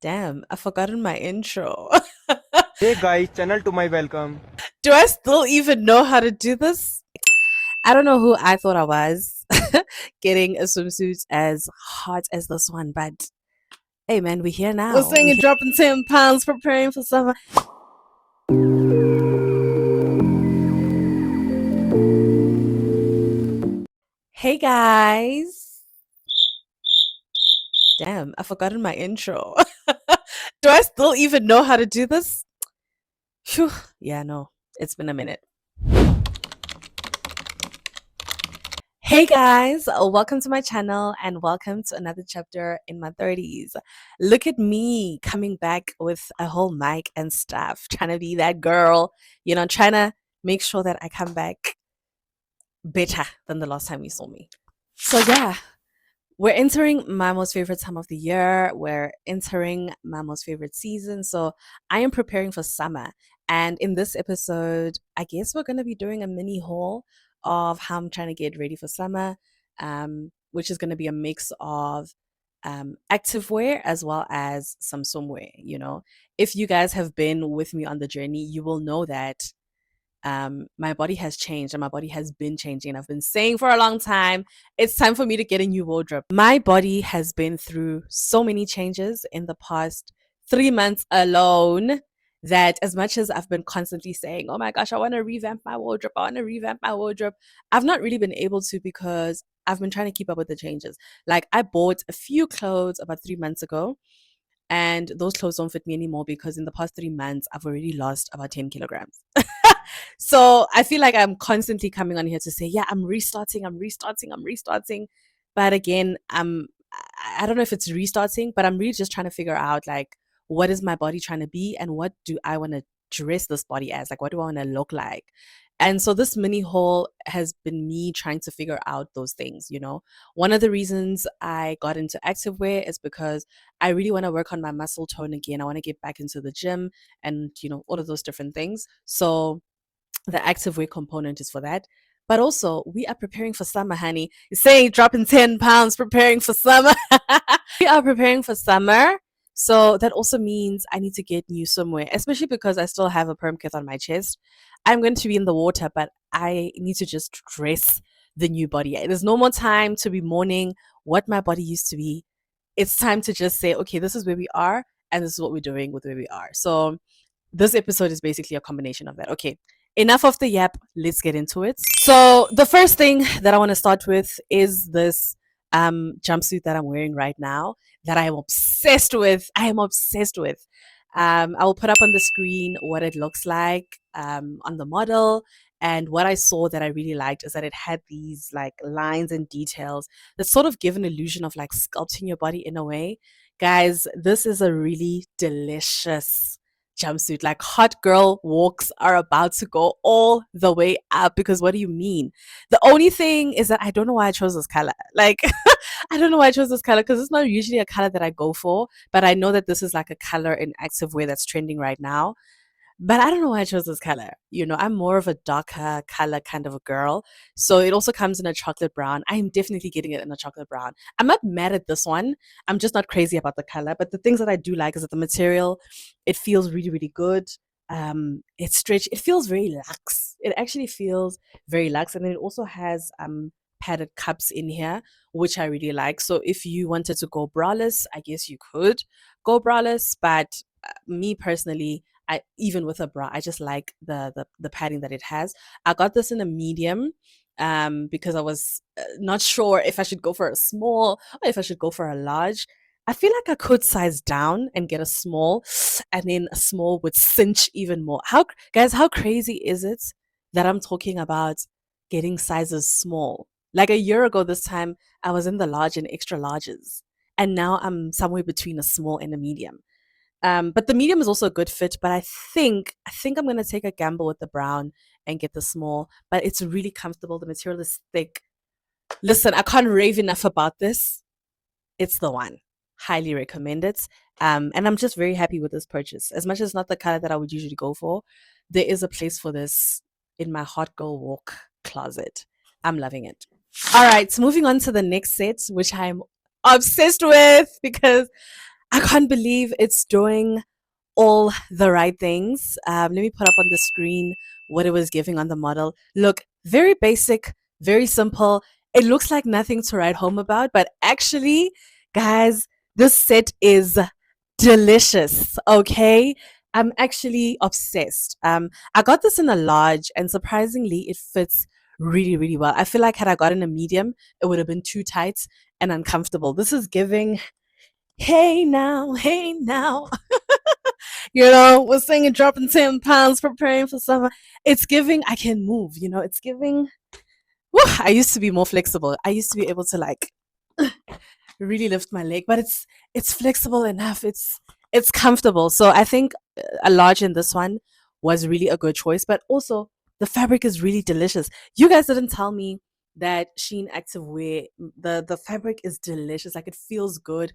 Damn, I've forgotten my intro. Hey guys, channel to my welcome. Do I still even know how to do this? I don't know who I thought I was getting a swimsuit as hot as this one, but hey man, we're here now. We're saying you're dropping 10 pounds preparing for summer. Hey guys. Damn, I've forgotten my intro. Do I still even know how to do this? Phew. Yeah, no, it's been a minute. Hey guys, welcome to my channel and welcome to another chapter in my 30s. Look at me coming back with a whole mic and stuff, trying to be that girl, trying to make sure that I come back better than the last time you saw me. So, yeah, we're entering my most favorite time of the year. We're entering my most favorite season. So, I am preparing for summer. And in this episode, I guess we're going to be doing a mini haul of how I'm trying to get ready for summer, which is going to be a mix of activewear as well as some swimwear. If you guys have been with me on the journey, you will know that my body has changed and my body has been changing. I've been saying for a long time, it's time for me to get a new wardrobe. My body has been through so many changes in the past 3 months alone that as much as I've been constantly saying, oh my gosh, I want to revamp my wardrobe, I've not really been able to because I've been trying to keep up with the changes. Like I bought a few clothes about 3 months ago and those clothes don't fit me anymore because in the past 3 months I've already lost about 10 kilograms. So I feel like I'm constantly coming on here to say, yeah, I'm restarting, I'm restarting, I'm restarting. But again, I don't know if it's restarting, but I'm really just trying to figure out like what is my body trying to be and what do I want to dress this body as? Like what do I want to look like? And so this mini haul has been me trying to figure out those things. One of the reasons I got into activewear is because I really want to work on my muscle tone again. I want to get back into the gym and, all of those different things. So the activewear component is for that. But also, we are preparing for summer, honey. You're saying dropping 10 pounds, preparing for summer. We are preparing for summer. So that also means I need to get new swimwear, especially because I still have a perm kit on my chest. I'm going to be in the water, but I need to just dress the new body. There's no more time to be mourning what my body used to be. It's time to just say, okay, this is where we are, and this is what we're doing with where we are. So this episode is basically a combination of that. Okay, enough of the yap. Let's get into it. So the first thing that I want to start with is this jumpsuit that I'm wearing right now that I am obsessed with. I am obsessed with. I will put up on the screen what it looks like on the model. And what I saw that I really liked is that it had these like lines and details that sort of give an illusion of like sculpting your body in a way. Guys, this is a really delicious jumpsuit. Like hot girl walks are about to go all the way up because what do you mean? The only thing is that I don't know why I chose this color. Like I don't know why I chose this color because it's not usually a color that I go for, but I know that this is like a color in activewear that's trending right now. But I don't know why I chose this color. I'm more of a darker color kind of a girl. So it also comes in a chocolate brown. I'm definitely getting it in a chocolate brown. I'm not mad at this one. I'm just not crazy about the color. But the things that I do like is that the material, it feels really, really good. It's stretchy. It feels very luxe. It actually feels very luxe. And then it also has padded cups in here, which I really like. So if you wanted to go braless, I guess you could go braless. But me personally, even with a bra, I just like the padding that it has. I got this in a medium because I was not sure if I should go for a small or if I should go for a large. I feel like I could size down and get a small, and then a small would cinch even more. How guys, how crazy is it that I'm talking about getting sizes small? Like a year ago, this time I was in the large and extra larges, and now I'm somewhere between a small and a medium. But the medium is also a good fit. But I think I'm gonna take a gamble with the brown and get the small. But it's really comfortable. The material is thick. Listen, I can't rave enough about this. It's the one. Highly recommend it. And I'm just very happy with this purchase. As much as not the color that I would usually go for, there is a place for this in my hot girl walk closet. I'm loving it. All right, so moving on to the next set, which I'm obsessed with because I can't believe it's doing all the right things. Let me put up on the screen what it was giving on the model. Look, very basic, very simple. It looks like nothing to write home about, but actually, guys, this set is delicious. Okay. I'm actually obsessed. I got this in a large, and surprisingly, it fits really, really well. I feel like had I gotten a medium, it would have been too tight and uncomfortable. This is giving, hey now. We're singing dropping 10 pounds, preparing for summer. It's giving, I can move, it's giving. Whew, I used to be more flexible. I used to be able to like really lift my leg, but it's flexible enough. It's comfortable. So I think a large in this one was really a good choice. But also the fabric is really delicious. You guys didn't tell me that Shein activewear, the fabric is delicious. Like it feels good.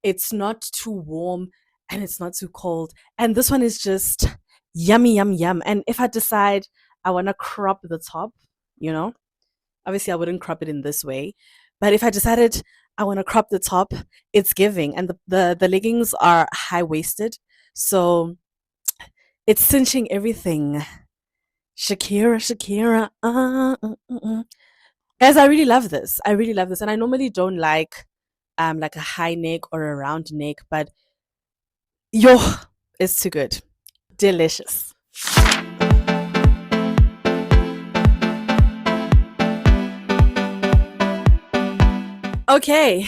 It's not too warm and it's not too cold. And this one is just yummy, yum, yum. And if I decide I want to crop the top, you know, obviously I wouldn't crop it in this way. But if I decided I want to crop the top, it's giving. And the leggings are high waisted. So it's cinching everything. Shakira, Shakira. Guys, I really love this. I really love this. And I normally don't like a high neck or a round neck, but yo, it's too good. Delicious. Okay,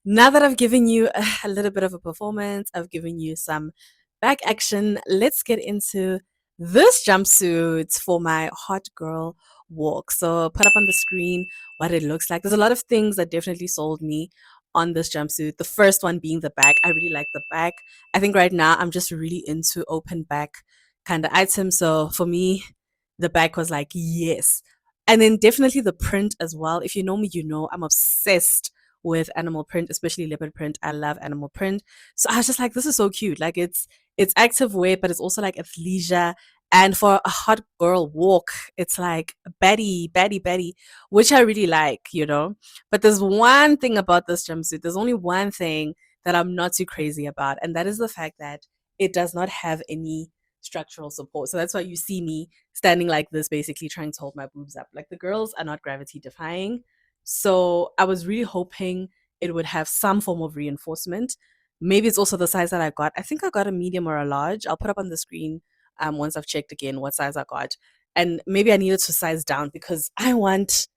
now that I've given you a little bit of a performance, I've given you some back action, let's get into this jumpsuit for my hot girl walk. So put up on the screen what it looks like. There's a lot of things that definitely sold me on this jumpsuit. The first one being the back. I really like the back. I think right now I'm just really into open back kind of items. So for me, the back was like, yes. And then definitely the print as well. If you know me, you know I'm obsessed with animal print, especially leopard print. I love animal print. So I was just like, this is so cute. Like it's active wear, but it's also like athleisure. And for a hot girl walk, it's like Betty, Betty, Betty, which I really like. But there's one thing about this jumpsuit. There's only one thing that I'm not too crazy about, and that is the fact that it does not have any structural support. So that's why you see me standing like this, basically trying to hold my boobs up. Like the girls are not gravity defying. So I was really hoping it would have some form of reinforcement. Maybe it's also the size that I got. I think I got a medium or a large. I'll put up on the screen once I've checked again what size I got. And maybe I needed to size down because I want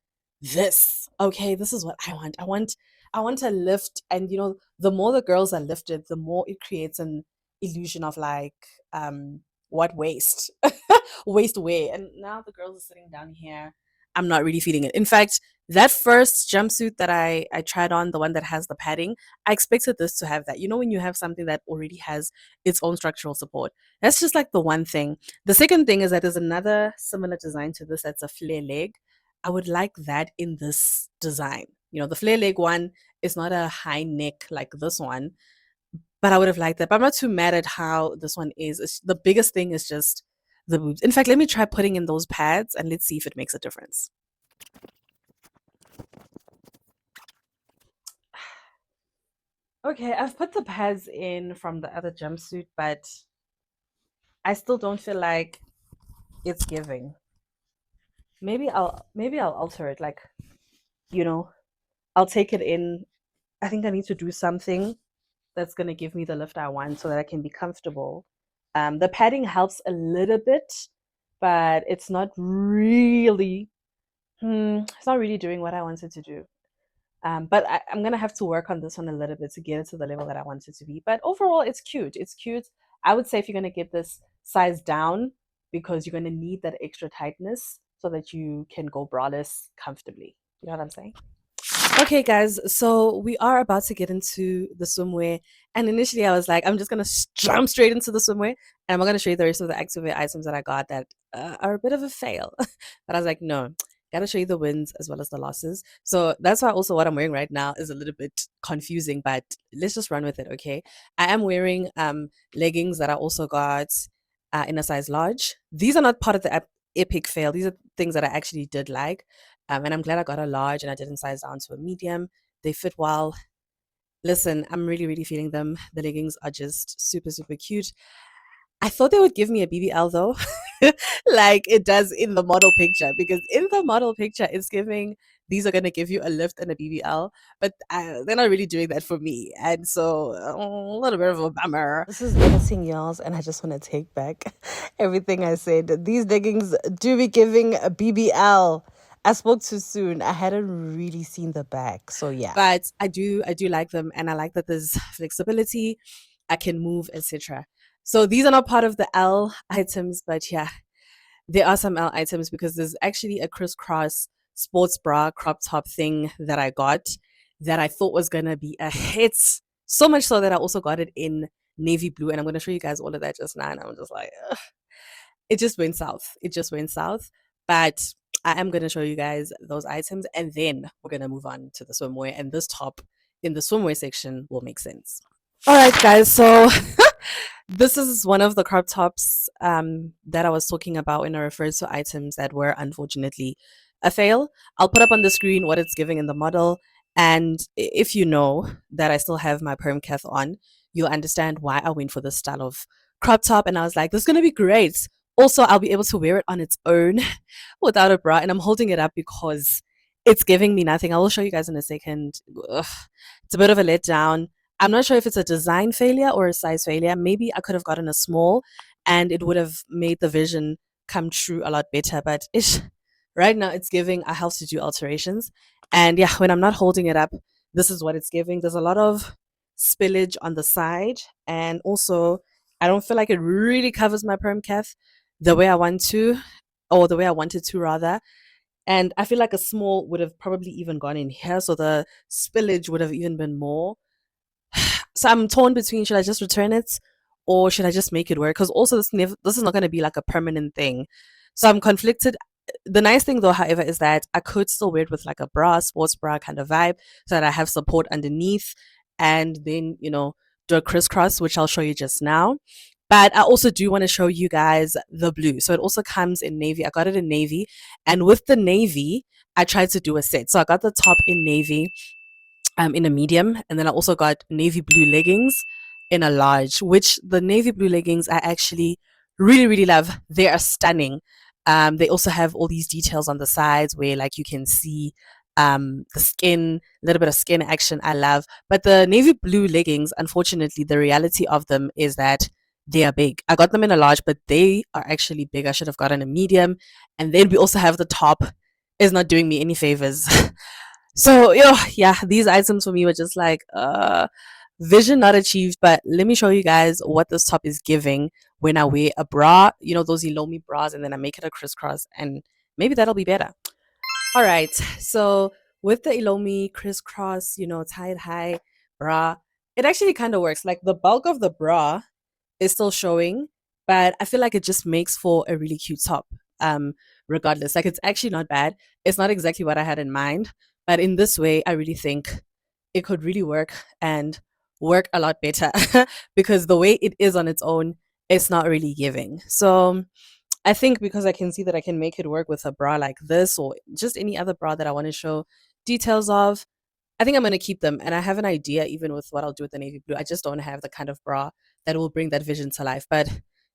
this. Okay, this is what I want. I want to lift, and the more the girls are lifted, the more it creates an illusion of like what waist waist wear. And now the girls are sitting down here. I'm not really feeling it. In fact, that first jumpsuit that I tried on, the one that has the padding, I expected this to have that. When you have something that already has its own structural support. That's just like the one thing. The second thing is that there's another similar design to this that's a flare leg. I would like that in this design. The flare leg one is not a high neck like this one, but I would have liked that. But I'm not too mad at how this one is. The biggest thing is just the boobs. In fact, let me try putting in those pads and let's see if it makes a difference. Okay, I've put the pads in from the other jumpsuit, but I still don't feel like it's giving. Maybe I'll alter it. Like, you know, I'll take it in. I think I need to do something that's gonna give me the lift I want so that I can be comfortable. The padding helps a little bit, but it's not really doing what I wanted to do. But I'm gonna have to work on this one a little bit to get it to the level that I want it to be. But overall, it's cute. It's cute. I would say if you're gonna get this size down, because you're gonna need that extra tightness so that you can go braless comfortably. You know what I'm saying? Okay, guys, so we are about to get into the swimwear. And initially, I was like, I'm just going to jump straight into the swimwear. And I'm going to show you the rest of the activewear items that I got that are a bit of a fail. But I was like, no, got to show you the wins as well as the losses. So that's why also what I'm wearing right now is a little bit confusing, but let's just run with it, okay? I am wearing leggings that I also got in a size large. These are not part of the epic fail. These are things that I actually did like. And I'm glad I got a large and I didn't size down to a medium. They fit well. Listen, I'm really, really feeling them. The leggings are just super, super cute. I thought they would give me a BBL though, like it does in the model picture, because in the model picture, it's giving these are going to give you a lift and a BBL, but they're not really doing that for me. And so, a little bit of a bummer. This is editing, y'all, and I just want to take back everything I said. These leggings do be giving a BBL. I spoke too soon. I hadn't really seen the back. So yeah. But I do like them, and I like that there's flexibility. I can move, etc. So these are not part of the L items, but yeah, there are some L items because there's actually a crisscross sports bra crop top thing that I got that I thought was gonna be a hit. So much so that I also got it in navy blue, and I'm gonna show you guys all of that just now. And I'm just like, ugh. It just went south. It just went south. But I am gonna show you guys those items, and then we're gonna move on to the swimwear. And this top in the swimwear section will make sense. All right, guys. So this is one of the crop tops that I was talking about when I referred to items that were unfortunately a fail. I'll put up on the screen what it's giving in the model. And if you know that I still have my perm cath on, you'll understand why I went for this style of crop top. And I was like, this is going to be great. Also, I'll be able to wear it on its own without a bra. And I'm holding it up because it's giving me nothing. I will show you guys in a second. Ugh, it's a bit of a letdown. I'm not sure if it's a design failure or a size failure. Maybe I could have gotten a small and it would have made the vision come true a lot better. But right now it's giving I have to do alterations. And yeah, when I'm not holding it up, this is what it's giving. There's a lot of spillage on the side. And also, I don't feel like it really covers my perm cath the way I want to, or the way I wanted to rather. And I feel like a small would have probably even gone in here. So the spillage would have even been more. So I'm torn between should I just return it or should I just make it work? Because also this is not going to be like a permanent thing. So I'm conflicted. The nice thing though, however, is that I could still wear it with like a bra, sports bra kind of vibe, so that I have support underneath, and then do a crisscross, which I'll show you just now. But I also do want to show you guys the blue. So it also comes in navy. I got it in navy, and with the navy, I tried to do a set. So I got the top in navy, in a medium, and then I also got navy blue leggings in a large, which the navy blue leggings I actually really, really love. They are stunning. They also have all these details on the sides where like you can see the skin, a little bit of skin action. I love. But the navy blue leggings, unfortunately, the reality of them is that they are big. I got them in a large, but they are actually big. I should have gotten a medium. And then we also have the top is not doing me any favors. So, yeah, these items for me were just like, vision not achieved. But let me show you guys what this top is giving when I wear a bra, those Elomi bras, and then I make it a crisscross, and maybe that'll be better. All right. So, with the Elomi crisscross, tied high bra, it actually kind of works. Like the bulk of the bra is still showing, but I feel like it just makes for a really cute top. Regardless, like it's actually not bad. It's not exactly what I had in mind, but in this way, I really think it could really work and work a lot better because the way it is on its own, it's not really giving. So I think because I can see that I can make it work with a bra like this or just any other bra that I want to show details of, I think I'm gonna keep them, and I have an idea even with what I'll do with the navy blue. I just don't have the kind of bra that will bring that vision to life. But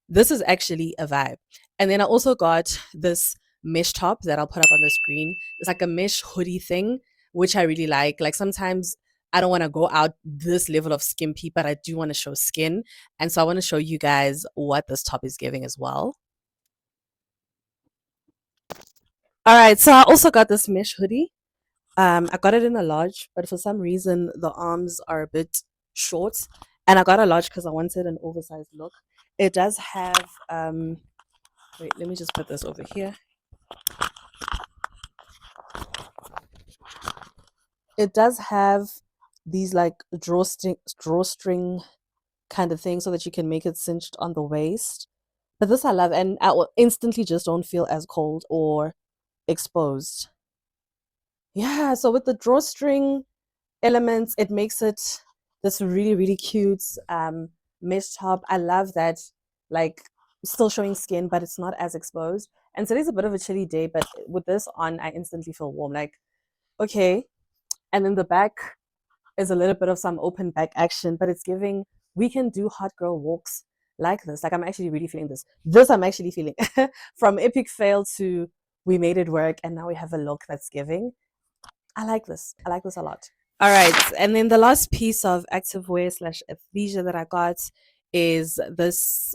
this is actually a vibe. And then I also got this mesh top that I'll put up on the screen. It's like a mesh hoodie thing, which I really like. Like sometimes I don't want to go out this level of skimpy, but I do want to show skin. And so I want to show you guys what this top is giving as well. All right, so I also got this mesh hoodie. I got it in a large, but for some reason the arms are a bit short, and I got a large because I wanted an oversized look. It does have wait, let me just put this over here. It does have these like drawstring kind of thing so that you can make it cinched on the waist. But this I love, and I will instantly just don't feel as cold or exposed. Yeah, so with the drawstring elements, it makes it this really, really cute mesh top. I love that, like still showing skin, but it's not as exposed. And today's a bit of a chilly day, but with this on, I instantly feel warm. Like, okay. And then the back, is a little bit of some open back action, but it's giving we can do hot girl walks like this. Like I'm actually really feeling this. This I'm actually feeling from epic fail to we made it work and now we have a look that's giving. I like this. I like this a lot. All right. And then the last piece of activewear slash athleisure that I got is this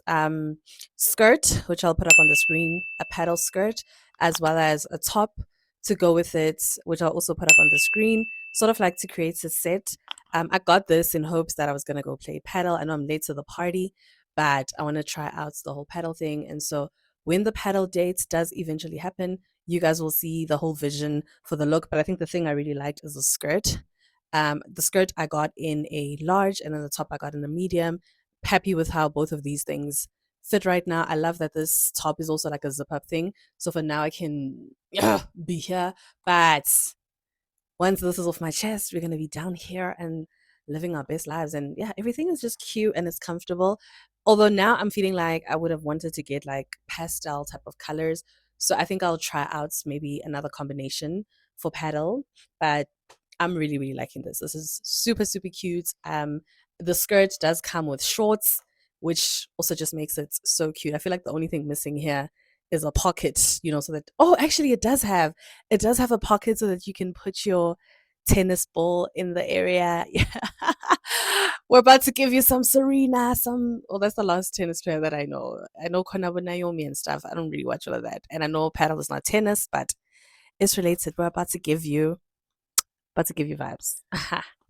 skirt, which I'll put up on the screen, a paddle skirt, as well as a top to go with it, which I'll also put up on the screen, sort of like to create a set. I got this in hopes that I was going to go play paddle. I know I'm late to the party, but I want to try out the whole paddle thing. And so when the paddle date does eventually happen, you guys will see the whole vision for the look. But I think the thing I really liked is the skirt. The skirt I got in a large, and then the top I got in a medium. Happy with how both of these things fit right now. I love that this top is also like a zip up thing. So for now, I can be here. But once this is off my chest, we're gonna be down here and living our best lives. And yeah, everything is just cute and it's comfortable. Although now I'm feeling like I would have wanted to get like pastel type of colors. So I think I'll try out maybe another combination for paddle. But I'm really, really liking this. This is super, super cute. The skirt does come with shorts, which also just makes it so cute. I feel like the only thing missing here is a pocket, so that actually it does have a pocket so that you can put your tennis ball in the area. Yeah. We're about to give you some Serena, that's the last tennis player that I know. I know Konabo Naomi and stuff. I don't really watch all of that. And I know paddle is not tennis, but it's related. We're about to give you vibes.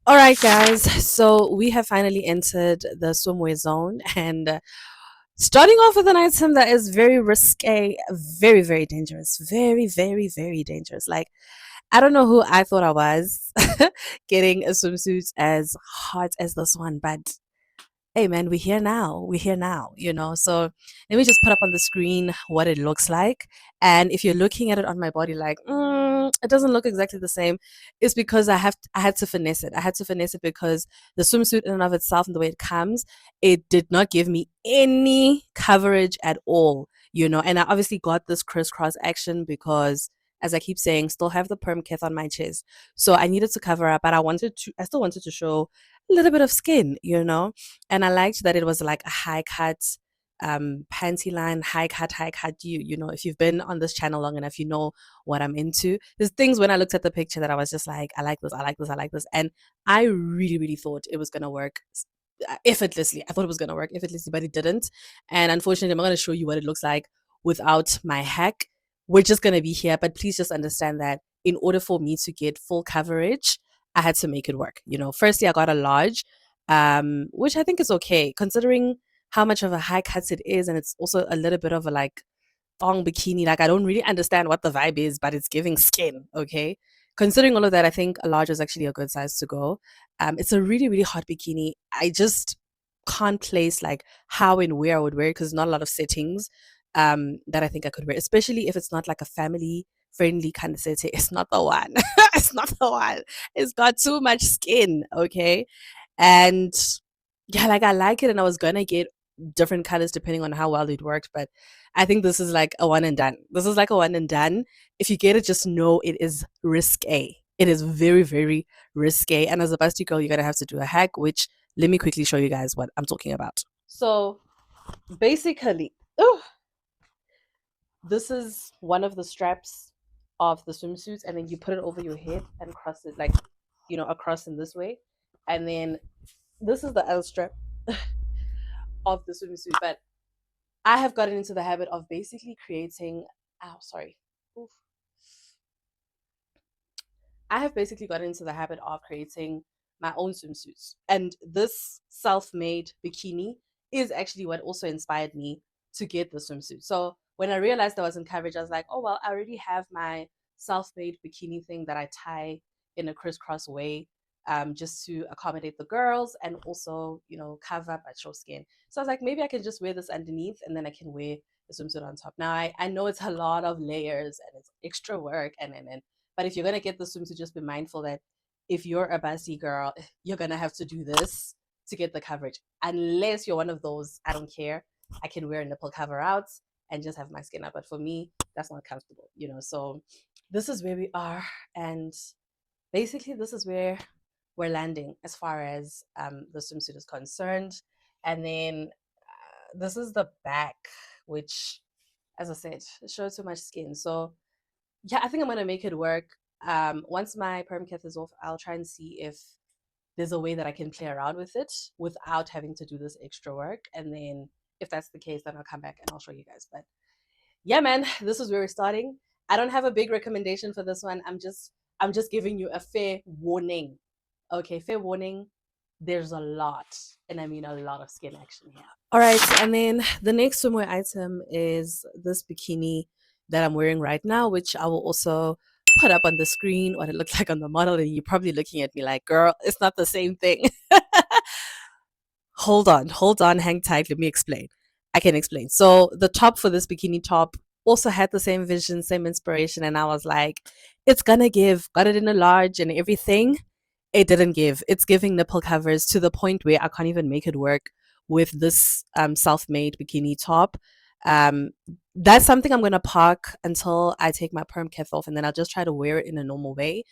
All right, guys. So we have finally entered the swimwear zone and starting off with an item that is very risque, very, very dangerous. Very, very, very dangerous. Like, I don't know who I thought I was getting a swimsuit as hot as this one, but hey man, we're here now. We're here now, So let me just put up on the screen what it looks like. And if you're looking at it on my body like, it doesn't look exactly the same, it's because I had to finesse it. I had to finesse it because the swimsuit in and of itself and the way it comes, it did not give me any coverage at all, And I obviously got this crisscross action because as I keep saying, still have the perm keth on my chest. So I needed to cover up, but I still wanted to show a little bit of skin, and I liked that it was like a high cut panty line, high cut. If you've been on this channel long enough, you know what I'm into. There's things when I looked at the picture that I was just like, I like this, I like this, I like this. And I really, really thought it was gonna work effortlessly. I thought it was gonna work effortlessly, but it didn't. And unfortunately, I'm not gonna show you what it looks like without my hack. We're just gonna be here, but please just understand that in order for me to get full coverage, I had to make it work. Firstly, I got a large, which I think is okay considering how much of a high cut it is, and it's also a little bit of a like thong bikini. Like I don't really understand what the vibe is, but it's giving skin. Okay, considering all of that, I think a large is actually a good size to go. It's a really really hot bikini. I just can't place like how and where I would wear it because not a lot of settings that I think I could wear, especially if it's not like a family friendly kind of setting. It's not the one. It's not the one. It's got too much skin, okay? And yeah, like I like it and I was gonna get different colors depending on how well it worked, but I think this is like a one and done. This is like a one and done. If you get it, just know it is risque. It is very, very risque. And as a busty girl, you're gonna have to do a hack, which let me quickly show you guys what I'm talking about. So basically, this is one of the straps of the swimsuits, and then you put it over your head and cross it like, across in this way. And then this is the L strap of the swimsuit. But I have gotten into the habit of basically creating, sorry. Oof. I have basically gotten into the habit of creating my own swimsuits. And this self made bikini is actually what also inspired me to get the swimsuit. So when I realized I was in coverage, I was like, oh, well, I already have my self made bikini thing that I tie in a crisscross way just to accommodate the girls and also, cover up my show skin. So I was like, maybe I can just wear this underneath and then I can wear the swimsuit on top. Now, I know it's a lot of layers and it's extra work and but if you're gonna get the swimsuit, just be mindful that if you're a busty girl, you're gonna have to do this to get the coverage. Unless you're one of those, I don't care. I can wear nipple cover outs and just have my skin up. But for me, that's not comfortable. So this is where we are, and basically this is where we're landing as far as the swimsuit is concerned. And then this is the back, which, as I said, shows too much skin. So yeah, I think I'm gonna make it work. Once my perm kit is off, I'll try and see if there's a way that I can play around with it without having to do this extra work. And then if that's the case, then I'll come back and I'll show you guys. But yeah, man, this is where we're starting. I don't have a big recommendation for this one. I'm just giving you a fair warning. Okay, fair warning. There's a lot, and I mean a lot of skin action here. All right, and then the next swimwear item is this bikini that I'm wearing right now, which I will also put up on the screen what it looks like on the model, and you're probably looking at me like, girl, it's not the same thing. Hold on, hang tight. Let me explain. I can explain. So the top for this bikini top also had the same vision, same inspiration, and I was like, it's gonna give. Got it in a large and everything. It didn't give. It's giving nipple covers to the point where I can't even make it work with this self-made bikini top. Um, that's something I'm gonna park until I take my perm kit off, and then I'll just try to wear it in a normal way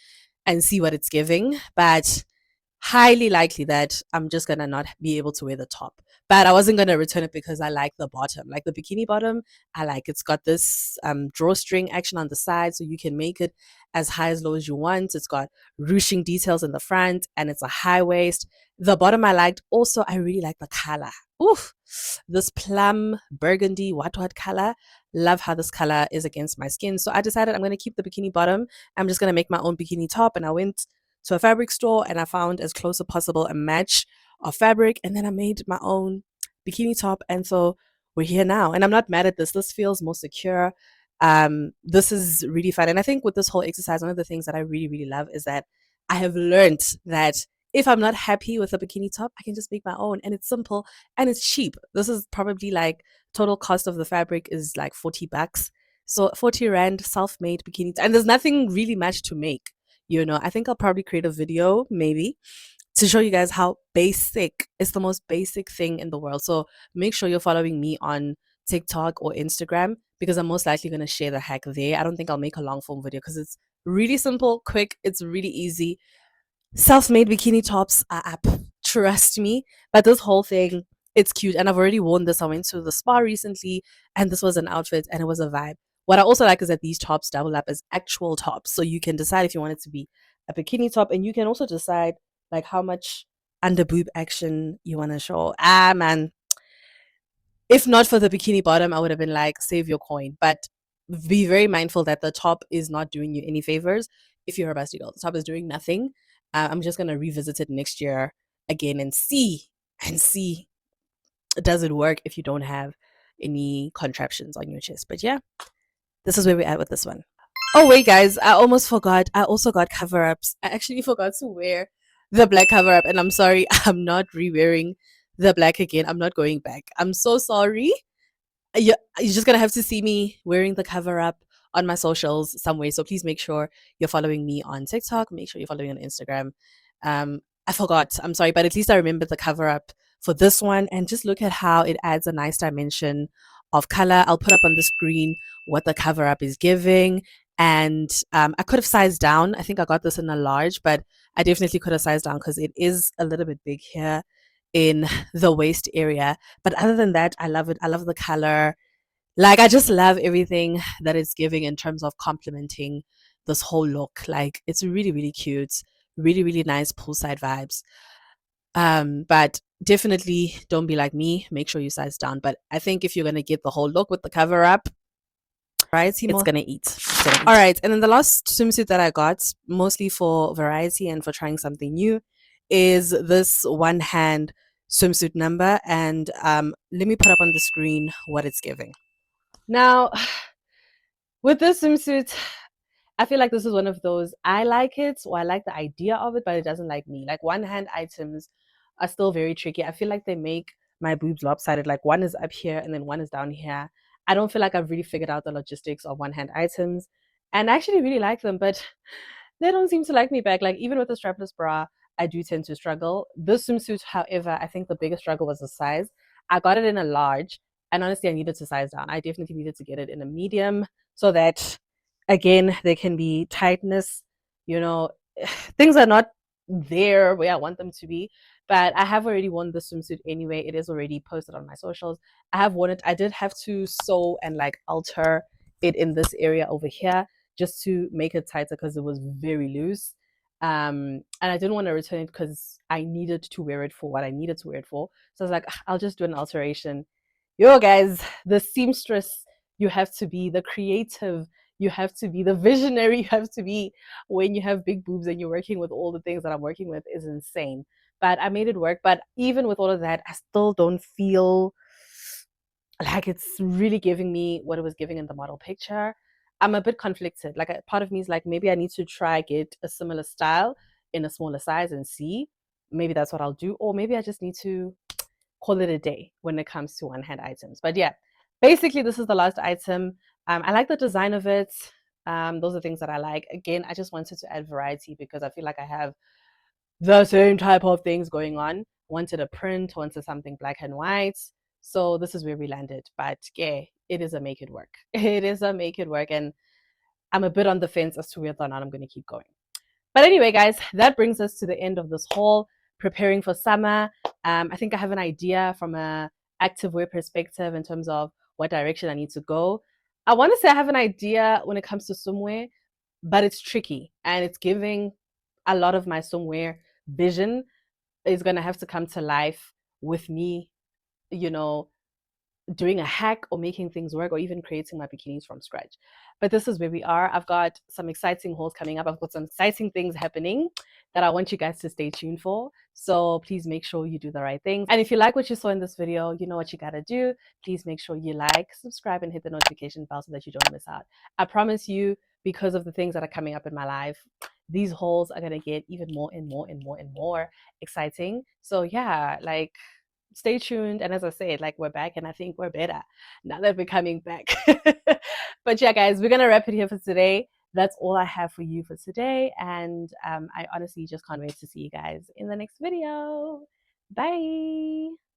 and see what it's giving. But highly likely that I'm just gonna not be able to wear the top. But I wasn't gonna return it because I like the bottom, like the bikini bottom. I like it's got this drawstring action on the side, so you can make it as high as low as you want. It's got ruching details in the front, and it's a high waist. The bottom I liked. Also, I really like the color. Oof, this plum burgundy what color. Love how this color is against my skin. So I decided I'm gonna keep the bikini bottom. I'm just gonna make my own bikini top, and I went to a fabric store and I found as close as possible a match of fabric, and then I made my own bikini top. And so we're here now, and I'm not mad at this. This feels more secure. This is really fun, and I think with this whole exercise, one of the things that I really love is that I have learned that if I'm not happy with a bikini top, I can just make my own, and it's simple and it's cheap. This is probably like total cost of the fabric is like 40 bucks. So 40 rand self-made bikini, and there's nothing really much to make. I think I'll probably create a video maybe to show you guys how basic it's the most basic thing in the world. So make sure you're following me on TikTok or Instagram because I'm most likely going to share the hack there. I don't think I'll make a long form video because it's really simple, quick, it's really easy. Self-made bikini tops are up, trust me. But this whole thing, it's cute, and I've already worn this. I went to the spa recently, and this was an outfit, and it was a vibe. What I also like is that these tops double up as actual tops, so you can decide if you want it to be a bikini top, and you can also decide like how much under boob action you want to show. Ah, man, if not for the bikini bottom, I would have been like, save your coin. But be very mindful that the top is not doing you any favors. If you're a busty girl, the top is doing nothing. I'm just gonna revisit it next year again and see does it work if you don't have any contraptions on your chest. But yeah, this is where we're at with this one. Oh wait, guys, I almost forgot. I also got cover ups. I actually forgot to wear the black cover up, and I'm sorry, I'm not re-wearing the black again. I'm not going back. I'm so sorry. You're just gonna have to see me wearing the cover up on my socials some way. So please make sure you're following me on TikTok. Make sure you're following on Instagram. I forgot. I'm sorry, but at least I remember the cover up for this one. And just look at how it adds a nice dimension of color. I'll put up on the screen what the cover up is giving. And I could have sized down. I think I got this in a large, but I definitely could have sized down because it is a little bit big here in the waist area. But other than that, I love it. I love the color. Like, I just love everything that it's giving in terms of complementing this whole look. Like, it's really cute, really nice poolside vibes. But definitely don't be like me. Make sure you size down. But I think if you're gonna get the whole look with the cover up, variety, it's gonna eat. All right, and then the last swimsuit that I got, mostly for variety and for trying something new, is this one hand swimsuit number. And let me put up on the screen what it's giving. Now, with this swimsuit, I feel like this is one of those, I like it, or I like the idea of it, but it doesn't like me. Like, one hand items are still very tricky. I feel like they make my boobs lopsided. Like, one is up here and then one is down here. I don't feel like I've really figured out the logistics of one hand items. And I actually really like them, but they don't seem to like me back. Like, even with the strapless bra, I do tend to struggle. This swimsuit, however, I think the biggest struggle was the size. I got it in a large, and honestly, I needed to size down. I definitely needed to get it in a medium so that, again, there can be tightness. You know, things are not there where I want them to be. But I have already worn the swimsuit anyway. It is already posted on my socials. I have worn it. I did have to sew and like alter it in this area over here just to make it tighter because it was very loose. And I didn't want to return it because I needed to wear it for what I needed to wear it for. So I was like, I'll just do an alteration. Yo, guys, the seamstress, you have to be the creative, you have to be the visionary, you have to be when you have big boobs and you're working with all the things that I'm working with is insane. But I made it work. But even with all of that, I still don't feel like it's really giving me what it was giving in the model picture. I'm a bit conflicted. Like a part of me is like, maybe I need to try get a similar style in a smaller size and see. Maybe that's what I'll do. Or maybe I just need to call it a day when it comes to one hand items. But yeah, basically, this is the last item. I like the design of it. Those are things that I like. Again, I just wanted to add variety because I feel like I have the same type of things going on. Wanted a print, wanted something black and white. So this is where we landed. But yeah, it is a make it work. It is a make it work. And I'm a bit on the fence as to whether or not I'm going to keep going. But anyway, guys, that brings us to the end of this haul. Preparing for summer. I think I have an idea from a activewear perspective in terms of what direction I need to go. I want to say I have an idea when it comes to swimwear, but it's tricky and it's giving a lot of my swimwear vision is going to have to come to life with me, you know, doing a hack or making things work or even creating my bikinis from scratch. But this is where we are. I've got some exciting hauls coming up. I've got some exciting things happening that I want you guys to stay tuned for. So please make sure you do the right things. And if you like what you saw in this video, you know what you gotta do. Please make sure you like, subscribe, and hit the notification bell so that you don't miss out. I promise you, because of the things that are coming up in my life, these hauls are gonna get even more and more and more and more exciting. So yeah, like stay tuned. And as I said, like we're back and I think we're better now that we're coming back. But yeah, guys, we're going to wrap it here for today. That's all I have for you for today. And I honestly just can't wait to see you guys in the next video. Bye.